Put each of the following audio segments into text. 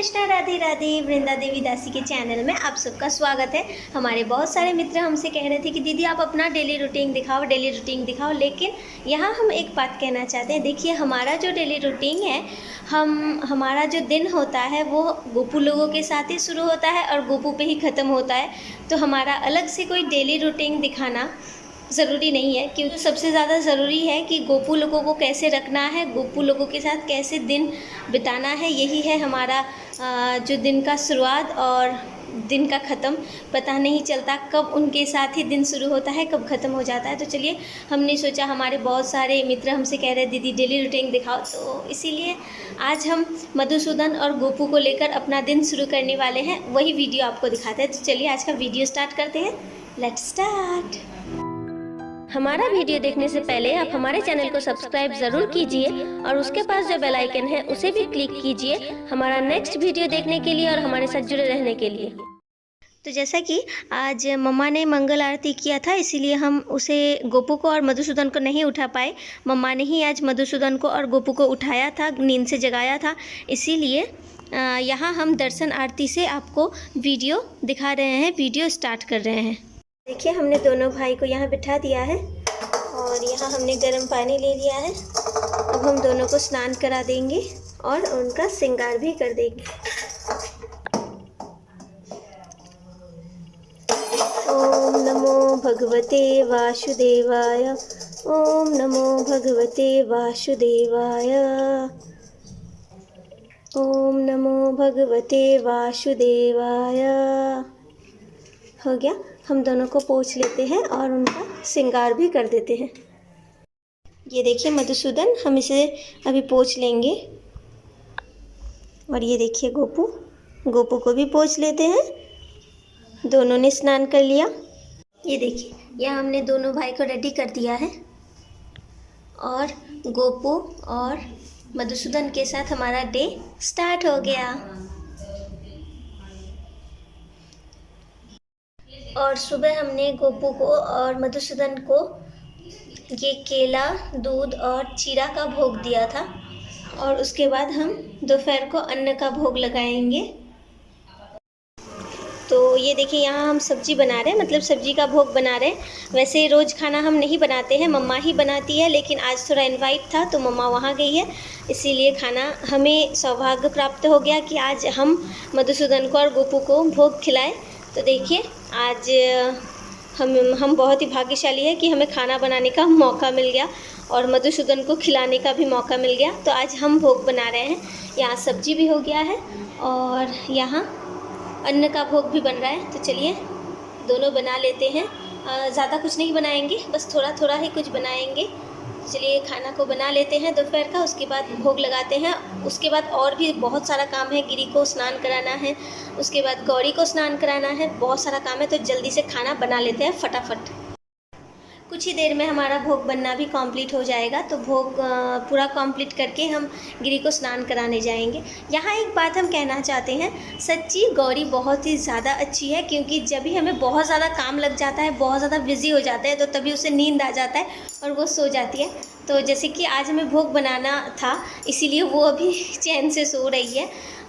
कृष्णा, राधे राधे। वृंदा देवी दासी के चैनल में आप सबका स्वागत है। हमारे बहुत सारे मित्र हमसे कह रहे थे कि दीदी आप अपना डेली रूटीन दिखाओ, लेकिन यहाँ हम एक बात कहना चाहते हैं। देखिए, हमारा जो डेली रूटीन है, हमारा जो दिन होता है वो गोपू लोगों के साथ ही शुरू होता है और गोपू पे ही ख़त्म होता है। तो हमारा अलग से कोई डेली रूटीन दिखाना ज़रूरी नहीं है, क्योंकि सबसे ज़्यादा ज़रूरी है कि गोपू लोगों को कैसे रखना है, गोपू लोगों के साथ कैसे दिन बिताना है। यही है हमारा जो दिन का शुरुआत और दिन का ख़त्म। पता नहीं चलता कब उनके साथ ही दिन शुरू होता है, कब ख़त्म हो जाता है। तो चलिए, हमने सोचा, हमारे बहुत सारे मित्र हमसे कह रहे दीदी डेली रूटीन दिखाओ, तो इसीलिए आज हम मधुसूदन और गोपू को लेकर अपना दिन शुरू करने वाले हैं। वही वीडियो आपको दिखाते हैं। तो चलिए आज का वीडियो स्टार्ट करते हैं। Let's start. हमारा वीडियो देखने से पहले आप हमारे चैनल को सब्सक्राइब ज़रूर कीजिए और उसके पास जो बेल आइकन है उसे भी क्लिक कीजिए हमारा नेक्स्ट वीडियो देखने के लिए और हमारे साथ जुड़े रहने के लिए। तो जैसा कि आज मम्मा ने मंगल आरती किया था, इसीलिए हम उसे गोपू को और मधुसूदन को नहीं उठा पाए। मम्मा ने ही आज मधुसूदन को और गोपू को उठाया था, नींद से जगाया था। इसीलिए यहाँ हम दर्शन आरती से आपको वीडियो दिखा रहे हैं, वीडियो स्टार्ट कर रहे हैं। देखिए, हमने दोनों भाई को यहाँ बिठा दिया है और यहाँ हमने गर्म पानी ले लिया है। अब हम दोनों को स्नान करा देंगे और उनका श्रृंगार भी कर देंगे। ओम नमो भगवते वासुदेवाय, ओम नमो भगवते वासुदेवाय, ओम नमो भगवते वासुदेवाय। हो गया, हम दोनों को पोंछ लेते हैं और उनका श्रृंगार भी कर देते हैं। ये देखिए मधुसूदन, हम इसे अभी पोंछ लेंगे। और ये देखिए गोपू को भी पोंछ लेते हैं। दोनों ने स्नान कर लिया। ये देखिए, यहाँ हमने दोनों भाई को रेडी कर दिया है और गोपू और मधुसूदन के साथ हमारा डे स्टार्ट हो गया। और सुबह हमने गोपू को और मधुसूदन को ये केला, दूध और चीरा का भोग दिया था और उसके बाद हम दोपहर को अन्न का भोग लगाएंगे। तो ये देखिए, यहाँ हम सब्जी बना रहे हैं, मतलब सब्जी का भोग बना रहे हैं। वैसे रोज़ खाना हम नहीं बनाते हैं, मम्मा ही बनाती है, लेकिन आज थोड़ा इनवाइट था तो मम्मा वहाँ गई है, इसीलिए खाना हमें सौभाग्य प्राप्त हो गया कि आज हम मधुसूदन को और गोपू को भोग खिलाएं। तो देखिए, आज हम बहुत ही भाग्यशाली है कि हमें खाना बनाने का मौका मिल गया और मधुसूदन को खिलाने का भी मौका मिल गया। तो आज हम भोग बना रहे हैं। यहाँ सब्जी भी हो गया है और यहाँ अन्न का भोग भी बन रहा है। तो चलिए दोनों बना लेते हैं। ज़्यादा कुछ नहीं बनाएंगे, बस थोड़ा थोड़ा ही कुछ बनाएंगे। चलिए खाना को बना लेते हैं दोपहर का, उसके बाद भोग लगाते हैं। उसके बाद और भी बहुत सारा काम है, गिरी को स्नान कराना है, उसके बाद गौरी को स्नान कराना है, बहुत सारा काम है। तो जल्दी से खाना बना लेते हैं फटाफट। कुछ ही देर में हमारा भोग बनना भी कंप्लीट हो जाएगा। तो भोग पूरा कंप्लीट करके हम गिरी को स्नान कराने जाएंगे। यहाँ एक बात हम कहना चाहते हैं, सच्ची गौरी बहुत ही ज़्यादा अच्छी है, क्योंकि जब भी हमें बहुत ज़्यादा काम लग जाता है, बहुत ज़्यादा बिजी हो जाता है, तो तभी उसे नींद आ जाता है और वो सो जाती है। तो जैसे कि आज हमें भोग बनाना था, इसीलिए वो अभी चैन से सो रही है।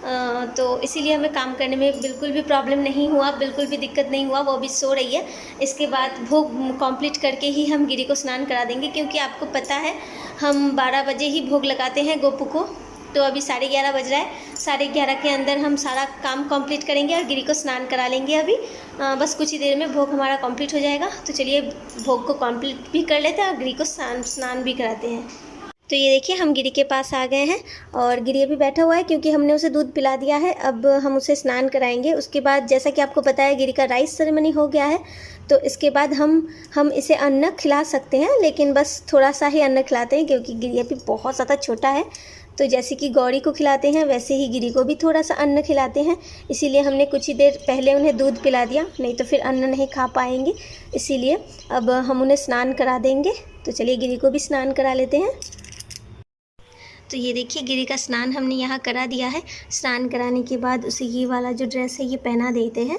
तो इसीलिए हमें काम करने में बिल्कुल भी प्रॉब्लम नहीं हुआ, बिल्कुल भी दिक्कत नहीं हुआ। वो अभी सो रही है। इसके बाद भोग कंप्लीट करके ही हम गिरी को स्नान करा देंगे, क्योंकि आपको पता है हम 12 बजे ही भोग लगाते हैं गोपू को। तो अभी 11:30 बज रहा है, 11:30 के अंदर हम सारा काम कंप्लीट करेंगे और गिरी को स्नान करा लेंगे। अभी बस कुछ ही देर में भोग हमारा कंप्लीट हो जाएगा। तो चलिए भोग को कंप्लीट भी कर लेते हैं और गिरी को स्नान भी कराते हैं। तो ये देखिए, हम गिरी के पास आ गए हैं और गिरी अभी बैठा हुआ है, क्योंकि हमने उसे दूध पिला दिया है। अब हम उसे स्नान कराएंगे। उसके बाद जैसा कि आपको पता है, गिरी का राइस सेरेमनी हो गया है। तो इसके बाद हम इसे अन्न खिला सकते हैं, लेकिन बस थोड़ा सा ही अन्न खिलाते हैं, क्योंकि गिरी अभी बहुत ज़्यादा छोटा है। तो जैसे कि गौरी को खिलाते हैं, वैसे ही गिरी को भी थोड़ा सा अन्न खिलाते हैं। इसीलिए हमने कुछ ही देर पहले उन्हें दूध पिला दिया, नहीं तो फिर अन्न नहीं खा पाएंगे। इसीलिए अब हम उन्हें स्नान करा देंगे। तो चलिए गिरी को भी स्नान करा लेते हैं। तो ये देखिए, गिरी का स्नान हमने यहाँ करा दिया है। स्नान कराने के बाद उसे ये वाला जो ड्रेस है ये पहना देते हैं।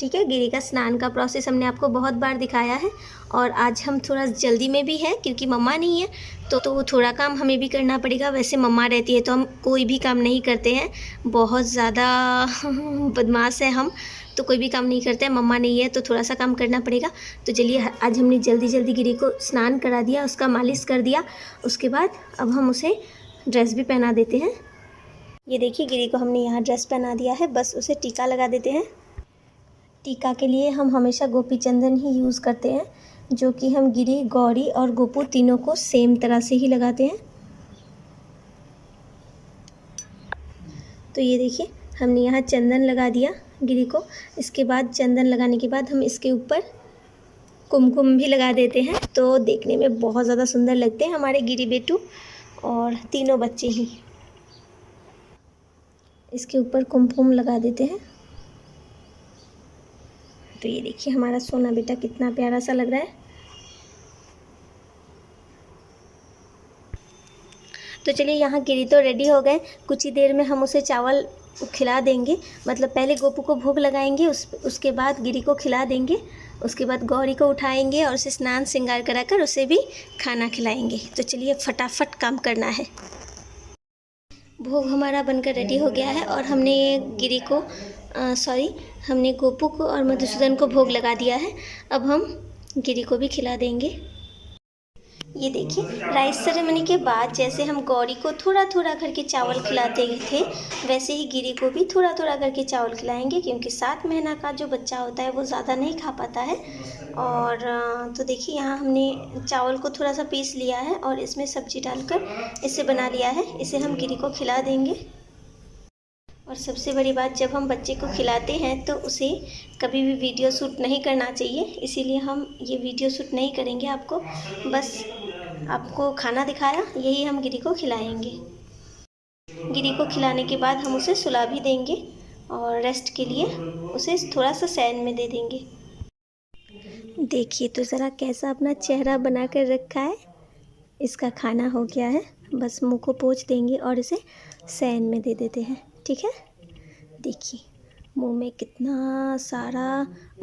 ठीक है। गिरी का स्नान का प्रोसेस हमने आपको बहुत बार दिखाया है और आज हम थोड़ा जल्दी में भी है क्योंकि मम्मा नहीं है तो थोड़ा काम हमें भी करना पड़ेगा। वैसे मम्मा रहती है तो हम कोई भी काम नहीं करते हैं, बहुत ज़्यादा बदमाश है हम, तो कोई भी काम नहीं करते हैं। मम्मा नहीं है तो थोड़ा सा काम करना पड़ेगा। तो चलिए आज हमने जल्दी जल्दी गिरी को स्नान करा दिया, उसका मालिश कर दिया। उसके बाद अब हम उसे ड्रेस भी पहना देते हैं। ये देखिए गिरी को हमने यहाँ ड्रेस पहना दिया है, बस उसे टीका लगा देते हैं। टीका के लिए हम हमेशा गोपी चंदन ही यूज़ करते हैं, जो कि हम गिरी, गौरी और गोपू तीनों को सेम तरह से ही लगाते हैं। तो ये देखिए हमने यहाँ चंदन लगा दिया गिरी को। इसके बाद चंदन लगाने के बाद हम इसके ऊपर कुमकुम भी लगा देते हैं, तो देखने में बहुत ज़्यादा सुंदर लगते हैं हमारे गिरी बेटू और तीनों बच्चे ही। इसके ऊपर कुमकुम लगा देते हैं। तो ये देखिए हमारा सोना बेटा कितना प्यारा सा लग रहा है। तो चलिए यहाँ गिरी तो रेडी हो गए, कुछ ही देर में हम उसे चावल खिला देंगे। मतलब पहले गोपू को भोग लगाएंगे, उसके बाद गिरी को खिला देंगे, उसके बाद गौरी को उठाएंगे और उसे स्नान श्रृंगार कराकर उसे भी खाना खिलाएंगे। तो चलिए फटाफट काम करना है। भोग हमारा बनकर रेडी हो गया है और हमने गिरी को हमने गोपू को और मधुसूदन को भोग लगा दिया है। अब हम गिरी को भी खिला देंगे। ये देखिए राइस सेरेमनी के बाद जैसे हम गौरी को थोड़ा थोड़ा करके चावल खिलाते थे, वैसे ही गिरी को भी थोड़ा थोड़ा करके चावल खिलाएंगे, क्योंकि 7 महीना का जो बच्चा होता है वो ज़्यादा नहीं खा पाता है। और तो देखिए यहाँ हमने चावल को थोड़ा सा पीस लिया है और इसमें सब्जी डालकर इसे बना लिया है। इसे हम गिरी को खिला देंगे। और सबसे बड़ी बात, जब हम बच्चे को खिलाते हैं तो उसे कभी भी वीडियो शूट नहीं करना चाहिए, इसीलिए हम ये वीडियो शूट नहीं करेंगे। आपको बस आपको खाना दिखाया, यही हम गिरी को खिलाएंगे। गिरी को खिलाने के बाद हम उसे सुला भी देंगे और रेस्ट के लिए उसे थोड़ा सा शयन में दे देंगे। देखिए तो ज़रा कैसा अपना चेहरा बना कर रखा है। इसका खाना हो गया है, बस मुँह को पोंछ देंगे और इसे शयन में दे देते हैं। ठीक है, देखिए मुंह में कितना सारा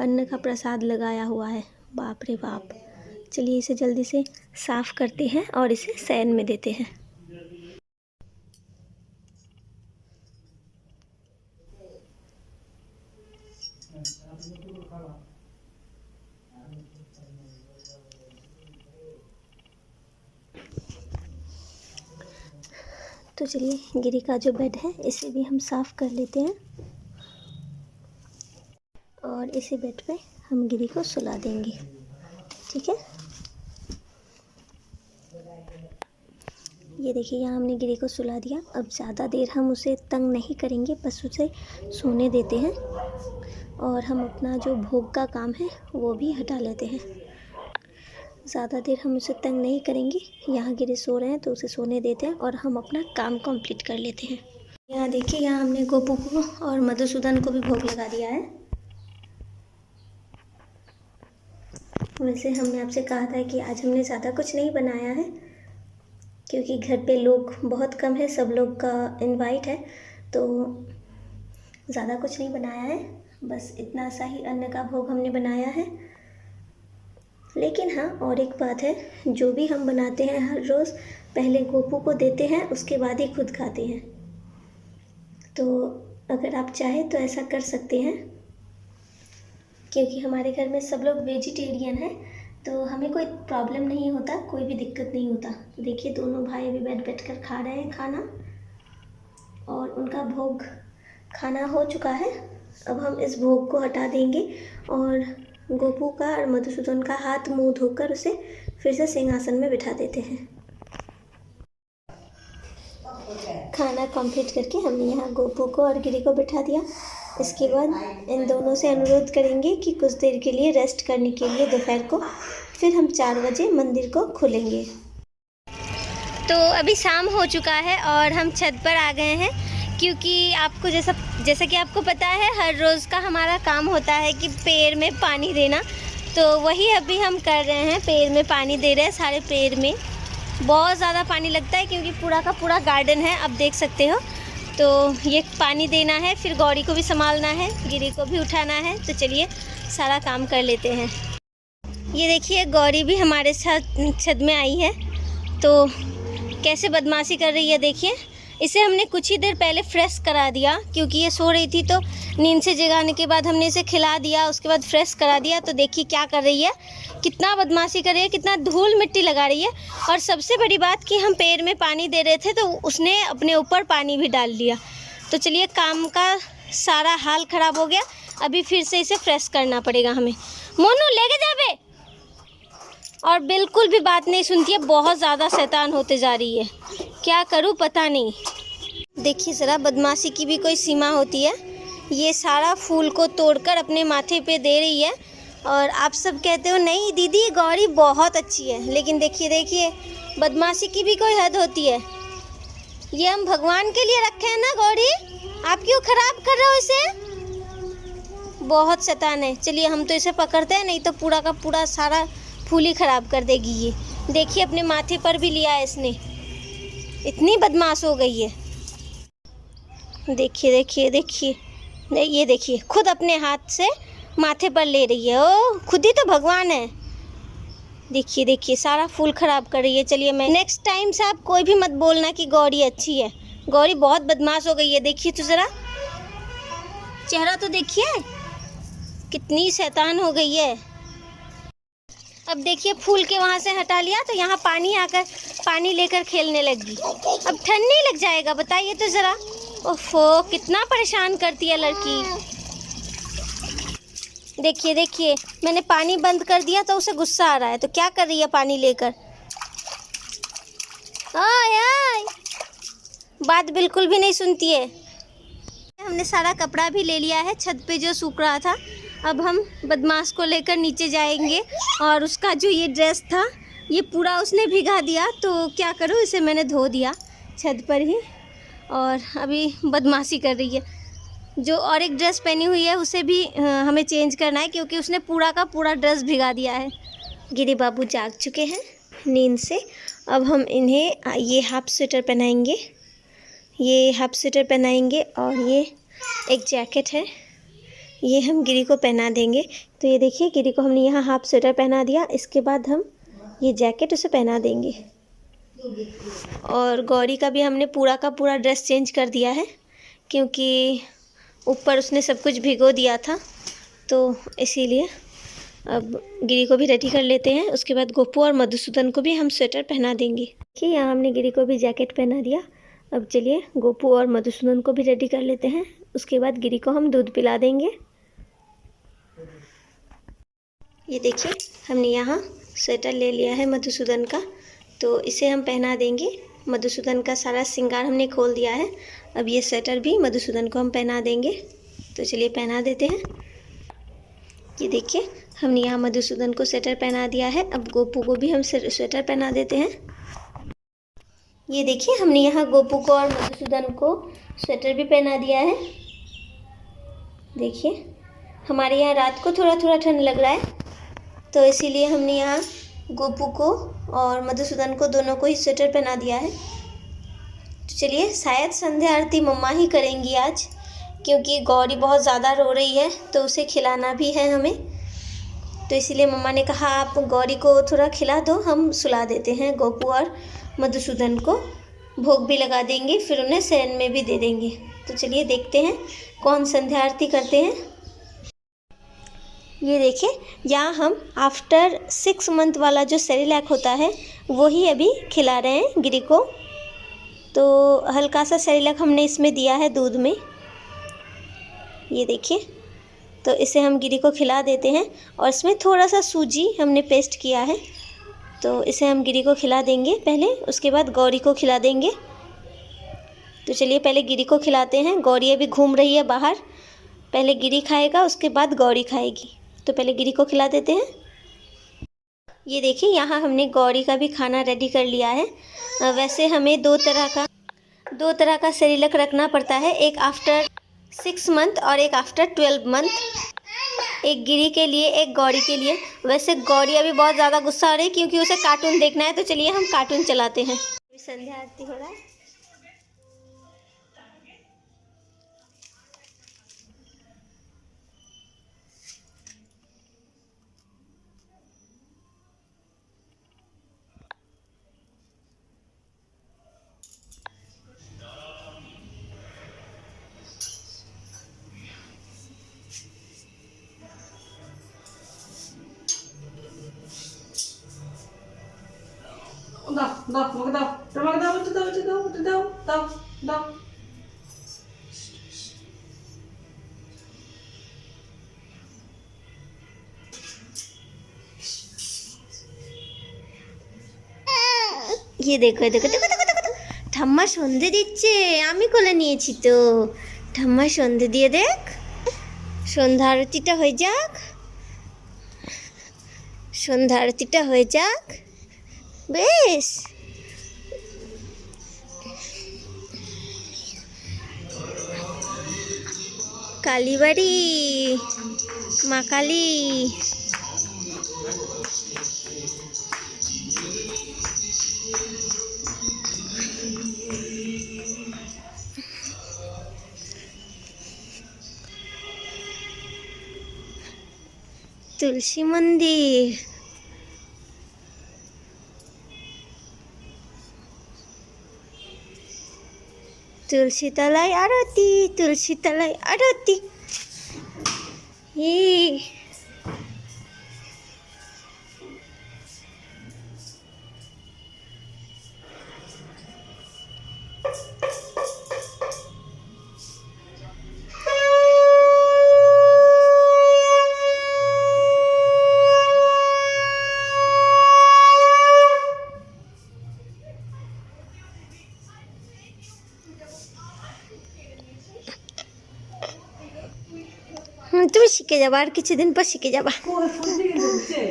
अन्न का प्रसाद लगाया हुआ है, बाप रे बाप। चलिए इसे जल्दी से साफ़ करते हैं और इसे शयन में देते हैं। तो चलिए गिरी का जो बेड है इसे भी हम साफ़ कर लेते हैं और इसी बेड पे हम गिरी को सुला देंगे। ठीक है, ये देखिए यहाँ हमने गिरी को सुला दिया। अब ज़्यादा देर हम उसे तंग नहीं करेंगे, बस उसे सोने देते हैं और हम अपना जो भोग का काम है वो भी हटा लेते हैं। ज़्यादा देर हम उसे तंग नहीं करेंगे। यहाँ गिरी सो रहे हैं तो उसे सोने देते हैं और हम अपना काम कंप्लीट कर लेते हैं। यहाँ देखिए यहाँ हमने गोपू को और मधुसूदन को भी भोग लगा दिया है। वैसे हमने आपसे कहा था कि आज हमने ज़्यादा कुछ नहीं बनाया है, क्योंकि घर पे लोग बहुत कम है, सब लोग का इनवाइट है, तो ज़्यादा कुछ नहीं बनाया है। बस इतना सा ही अन्न का भोग हमने बनाया है। लेकिन हाँ, और एक बात है, जो भी हम बनाते हैं हर रोज़ पहले गोपू को देते हैं, उसके बाद ही खुद खाते हैं। तो अगर आप चाहें तो ऐसा कर सकते हैं, क्योंकि हमारे घर में सब लोग वेजिटेरियन हैं, तो हमें कोई प्रॉब्लम नहीं होता, कोई भी दिक्कत नहीं होता। तो देखिए दोनों भाई भी बैठ कर खा रहे हैं खाना और उनका भोग खाना हो चुका है। अब हम इस भोग को हटा देंगे और गोपू का और मधुसूदन का हाथ मुंह धोकर उसे फिर से सिंहासन में बिठा देते हैं। खाना कंप्लीट करके हमने यहाँ गोपू को और गिरी को बिठा दिया। इसके बाद इन दोनों से अनुरोध करेंगे कि कुछ देर के लिए रेस्ट करने के लिए दोपहर को, फिर हम 4 बजे मंदिर को खोलेंगे। तो अभी शाम हो चुका है और हम छत पर आ गए हैं, क्योंकि आपको जैसा कि आपको पता है हर रोज़ का हमारा काम होता है कि पेड़ में पानी देना, तो वही अभी हम कर रहे हैं। पेड़ में पानी दे रहे हैं, सारे पेड़ में बहुत ज़्यादा पानी लगता है, क्योंकि पूरा का पूरा गार्डन है, आप देख सकते हो। तो ये पानी देना है, फिर गौरी को भी संभालना है, गिरी को भी उठाना है। तो चलिए सारा काम कर लेते हैं। ये देखिए गौरी भी हमारे साथ छत में आई है, तो कैसे बदमाशी कर रही है देखिए। इसे हमने कुछ ही देर पहले फ्रेश करा दिया, क्योंकि ये सो रही थी, तो नींद से जगाने के बाद हमने इसे खिला दिया, उसके बाद फ्रेश करा दिया। तो देखिए क्या कर रही है, कितना बदमाशी कर रही है, कितना धूल मिट्टी लगा रही है। और सबसे बड़ी बात कि हम पैर में पानी दे रहे थे तो उसने अपने ऊपर पानी भी डाल लिया। तो चलिए काम का सारा हाल ख़राब हो गया, अभी फिर से इसे फ्रेश करना पड़ेगा हमें। मोनू लेके जा बे। और बिल्कुल भी बात नहीं सुनती है, बहुत ज़्यादा शैतान होते जा रही है, क्या करूं पता नहीं। देखिए ज़रा, बदमाशी की भी कोई सीमा होती है। ये सारा फूल को तोड़कर अपने माथे पे दे रही है, और आप सब कहते हो नहीं दीदी गौरी बहुत अच्छी है, लेकिन देखिए देखिए बदमाशी की भी कोई हद होती है। ये हम भगवान के लिए रखे हैं ना गौरी, आप क्यों ख़राब कर रहे हो इसे? बहुत शैतान है। चलिए हम तो इसे पकड़ते हैं, नहीं तो पूरा का पूरा सारा फूल ही ख़राब कर देगी ये। देखिए अपने माथे पर भी लिया है इसने, इतनी बदमाश हो गई है। देखिए देखिए देखिए, ये देखिए खुद अपने हाथ से माथे पर ले रही है। ओ खुद ही तो भगवान है। देखिए देखिए सारा फूल ख़राब कर रही है। चलिए मैं नेक्स्ट टाइम से आप कोई भी मत बोलना कि गौरी अच्छी है। गौरी बहुत बदमाश हो गई है। देखिए तो ज़रा चेहरा तो देखिए, कितनी शैतान हो गई है। अब देखिए फूल के वहाँ से हटा लिया, तो यहाँ पानी आकर पानी लेकर खेलने लगी। अब ठंडी लग जाएगा, बताइए तो ज़रा। ओफो कितना परेशान करती है लड़की। देखिए देखिए मैंने पानी बंद कर दिया तो उसे गुस्सा आ रहा है, तो क्या कर रही है पानी लेकर। आय आय, बात बिल्कुल भी नहीं सुनती है। हमने सारा कपड़ा भी ले लिया है छत पे जो सूख रहा था। अब हम बदमाश को लेकर नीचे जाएंगे, और उसका जो ये ड्रेस था ये पूरा उसने भिगा दिया, तो क्या करूँ इसे मैंने धो दिया छत पर ही। और अभी बदमाशी कर रही है। जो और एक ड्रेस पहनी हुई है उसे भी हमें चेंज करना है, क्योंकि उसने पूरा का पूरा ड्रेस भिगा दिया है। गिरी बाबू जाग चुके हैं नींद से। अब हम इन्हें ये हाफ स्वेटर पहनाएंगे, ये हाफ स्वेटर पहनाएंगे, और ये एक जैकेट है ये हम गिरी को पहना देंगे। तो ये देखिए गिरी को हमने यहाँ हाफ स्वेटर पहना दिया, इसके बाद हम ये जैकेट उसे पहना देंगे। और गौरी का भी हमने पूरा का पूरा ड्रेस चेंज कर दिया है, क्योंकि ऊपर उसने सब कुछ भिगो दिया था, तो इसीलिए अब गिरी को भी रेडी कर लेते हैं। उसके बाद गोपू और मधुसूदन को भी हम स्वेटर पहना देंगे। देखिए यहाँ हमने गिरी को भी जैकेट पहना दिया। अब चलिए गोपू और मधुसूदन को भी रेडी कर लेते हैं। उसके बाद गिरी को हम दूध पिला देंगे। ये देखिए हमने यहाँ स्वेटर ले लिया है मधुसूदन का, तो इसे हम पहना देंगे। मधुसूदन का सारा श्रृंगार हमने खोल दिया है। अब ये स्वेटर भी मधुसूदन को हम पहना देंगे। तो चलिए पहना देते हैं। ये देखिए हमने यहाँ मधुसूदन को स्वेटर पहना दिया है। अब गोपू को भी हम स्वेटर पहना देते हैं। ये देखिए हमने यहाँ गोपू को और मधुसूदन को स्वेटर भी पहना दिया है। देखिए हमारे यहाँ रात को थोड़ा थोड़ा ठंड लग रहा है, तो इसीलिए हमने यहाँ गोपू को और मधुसूदन को दोनों को ही स्वेटर पहना दिया है। तो चलिए शायद संध्या आरती मम्मा ही करेंगी आज, क्योंकि गौरी बहुत ज़्यादा रो रही है, तो उसे खिलाना भी है हमें। तो इसीलिए मम्मा ने कहा आप गौरी को थोड़ा खिला दो, हम सुला देते हैं गोपू और मधुसूदन को, भोग भी लगा देंगे, फिर उन्हें शयन में भी दे देंगे। तो चलिए देखते हैं कौन संध्या आरती करते हैं। ये देखिए यहाँ हम आफ्टर 6 मंथ वाला जो सेरेलैक होता है वो ही अभी खिला रहे हैं गिरी को। तो हल्का सा सेरेलैक हमने इसमें दिया है दूध में। ये देखिए, तो इसे हम गिरी को खिला देते हैं, और इसमें थोड़ा सा सूजी हमने पेस्ट किया है, तो इसे हम गिरी को खिला देंगे पहले, उसके बाद गौरी को खिला देंगे। तो चलिए पहले गिरी को खिलाते हैं। गौरी अभी घूम रही है बाहर, पहले गिरी खाएगा उसके बाद गौरी खाएगी। तो पहले गिरी को खिला देते हैं। ये देखिए यहाँ हमने गौरी का भी खाना रेडी कर लिया है। वैसे हमें दो तरह का सेरेलैक रखना पड़ता है, एक आफ्टर 6 मंथ और एक आफ्टर 12 मंथ। एक गिरी के लिए, एक गौरी के लिए। वैसे गौरी अभी बहुत ज़्यादा गुस्सा हो रही है क्योंकि उसे कार्टून देखना है, तो चलिए हम कार्टून चलाते हैं। संध्या आरती हो रहा है। दाव दाव मग दाव तर मग दाव तू दाव तू दाव दाव दाव ये देखो ये देखो देखो देखो देखो देखो। ঠাম্মা সন্ধে দিচ্ছে, আমি কোলে নিয়েছি তো। ঠাম্মা সন্ধে দিয়ে দেখ, সন্ধ্যা আরতিটা হয়ে যাক, সন্ধ্যা আরতিটা হয়ে যাক। বেশ, কালীবাড়ি মা কালী। তুলসী মন্দির, তুলসী তলায় আরতি, তুলসী তলায় আরতি। এই তুমি শিখে যাবা, আর কিছুদিন পর শিখে যাবা। কই ফুল দিকে ঢুকছে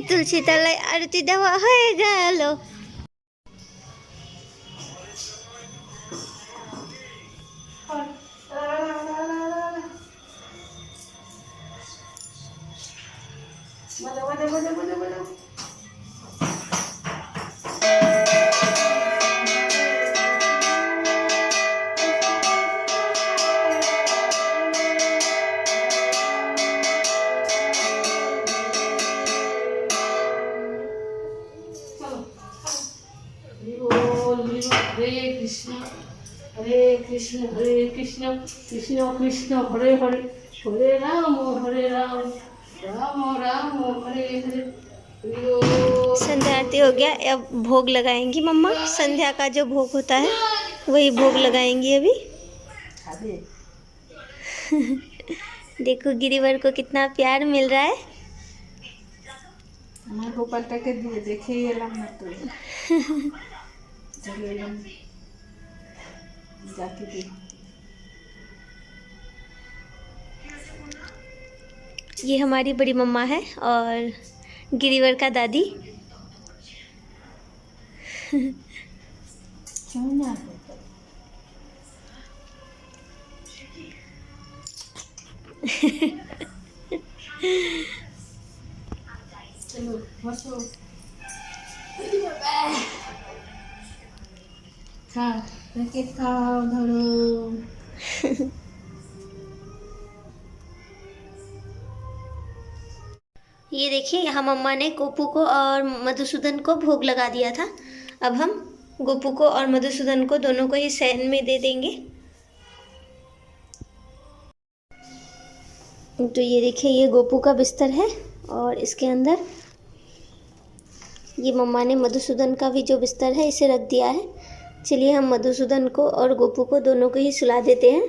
তুলসী তলায় আরতি দেওয়া হয়ে গেল। বাজা বাজা বাজা বাজা বাজা हरे कृष्ण हरे कृष्ण कृष्ण कृष्ण हरे हरे हरे राम राम राम हरे हरे। संध्या आरती हो गया, अब भोग लगाएंगी मम्मा। संध्या का जो भोग होता है वही भोग लगाएंगी अभी। देखो गिरिवर को कितना प्यार मिल रहा है। আমার গোপালটাকে দিয়ে দেখে এলাম না তো, চলে এলাম যাকে দেখ। ये हमारी बड़ी मम्मा है और गिरिवर का दादी। क्यों ना चलो बसो खा रखे खाओ धरो। ये देखिए यहाँ मम्मा ने गोपू को और मधुसूदन को भोग लगा दिया था। अब हम गोपू को और मधुसूदन को दोनों को ही शयन में दे देंगे। तो ये देखिए ये गोपू का बिस्तर है और इसके अंदर ये मम्मा ने मधुसूदन का भी जो बिस्तर है इसे रख दिया है। चलिए हम मधुसूदन को और गोपू को दोनों को ही सुला देते हैं।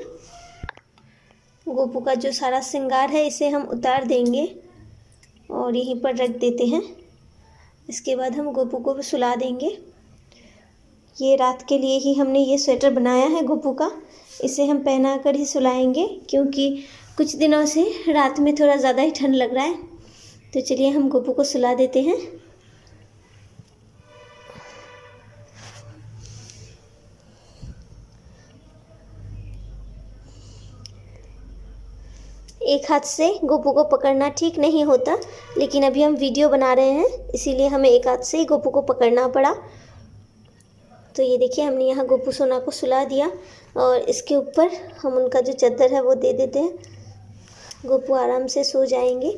गोपू का जो सारा श्रृंगार है इसे हम उतार देंगे और यहीं पर रख देते हैं। इसके बाद हम गोपू को भी सुला देंगे। ये रात के लिए ही हमने ये स्वेटर बनाया है गोपू का, इसे हम पहना कर ही सुलाएंगे क्योंकि कुछ दिनों से रात में थोड़ा ज़्यादा ही ठंड लग रहा है। तो चलिए हम गोपू को सुला देते हैं। एक हाथ से गोपू को पकड़ना ठीक नहीं होता, लेकिन अभी हम वीडियो बना रहे हैं इसीलिए हमें एक हाथ से ही गोपू को पकड़ना पड़ा। तो ये देखिए हमने यहाँ गोपू सोना को सुला दिया और इसके ऊपर हम उनका जो चादर है वो दे देते हैं। गोपू आराम से सो जाएंगे।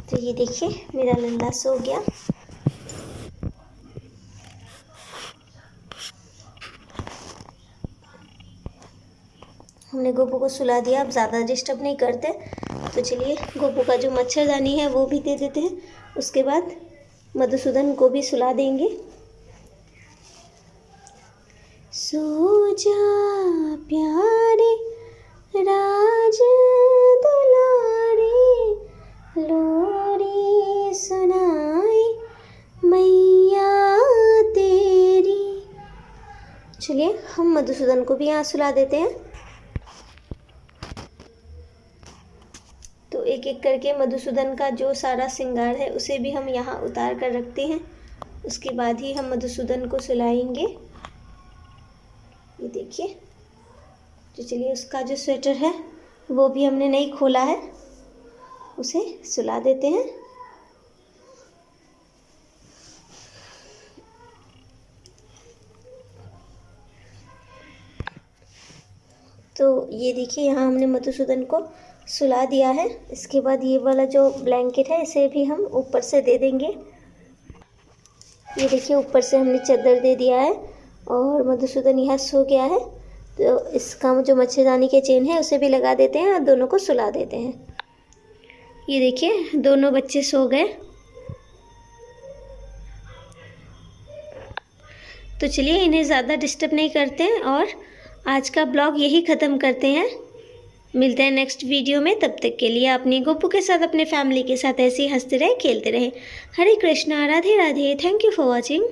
तो ये देखिए मेरा लल्ला सो गया। हमने गोपू को सुला दिया, अब ज़्यादा डिस्टर्ब नहीं करते। तो चलिए गोपू का जो मच्छरदानी है वो भी दे देते हैं, उसके बाद मधुसूदन को भी सुला देंगे। सो जा प्यारे राज दुलारे, लोरी सुनाए मैया तेरी। चलिए हम मधुसूदन को भी यहाँ सुला देते हैं। तो एक एक करके मधुसूदन का जो सारा श्रृंगार है उसे भी हम यहाँ उतार कर रखते हैं, उसके बाद ही हम मधुसूदन को सुलाएंगे। ये देखिए, तो चलिए उसका जो स्वेटर है वो भी हमने नहीं खोला है, उसे सुला देते हैं। तो ये देखिए यहाँ हमने मधुसूदन को सुला दिया है। इसके बाद ये वाला जो ब्लैंकेट है इसे भी हम ऊपर से दे देंगे। ये देखिए ऊपर से हमने चादर दे दिया है और मधुसूदन यहाँ सो गया है। तो इसका जो मच्छरदानी के चेन है उसे भी लगा देते हैं और दोनों को सुला देते हैं। ये देखिए दोनों बच्चे सो गए। तो चलिए इन्हें ज़्यादा डिस्टर्ब नहीं करते हैं और आज का ब्लॉग यही ख़त्म करते हैं। मिलते हैं नेक्स्ट वीडियो में, तब तक के लिए अपने गोपू के साथ, अपने फैमिली के साथ ऐसे ही हंसते रहे, खेलते रहे। Hare Krishna, Radhe Radhe. Thank you for watching.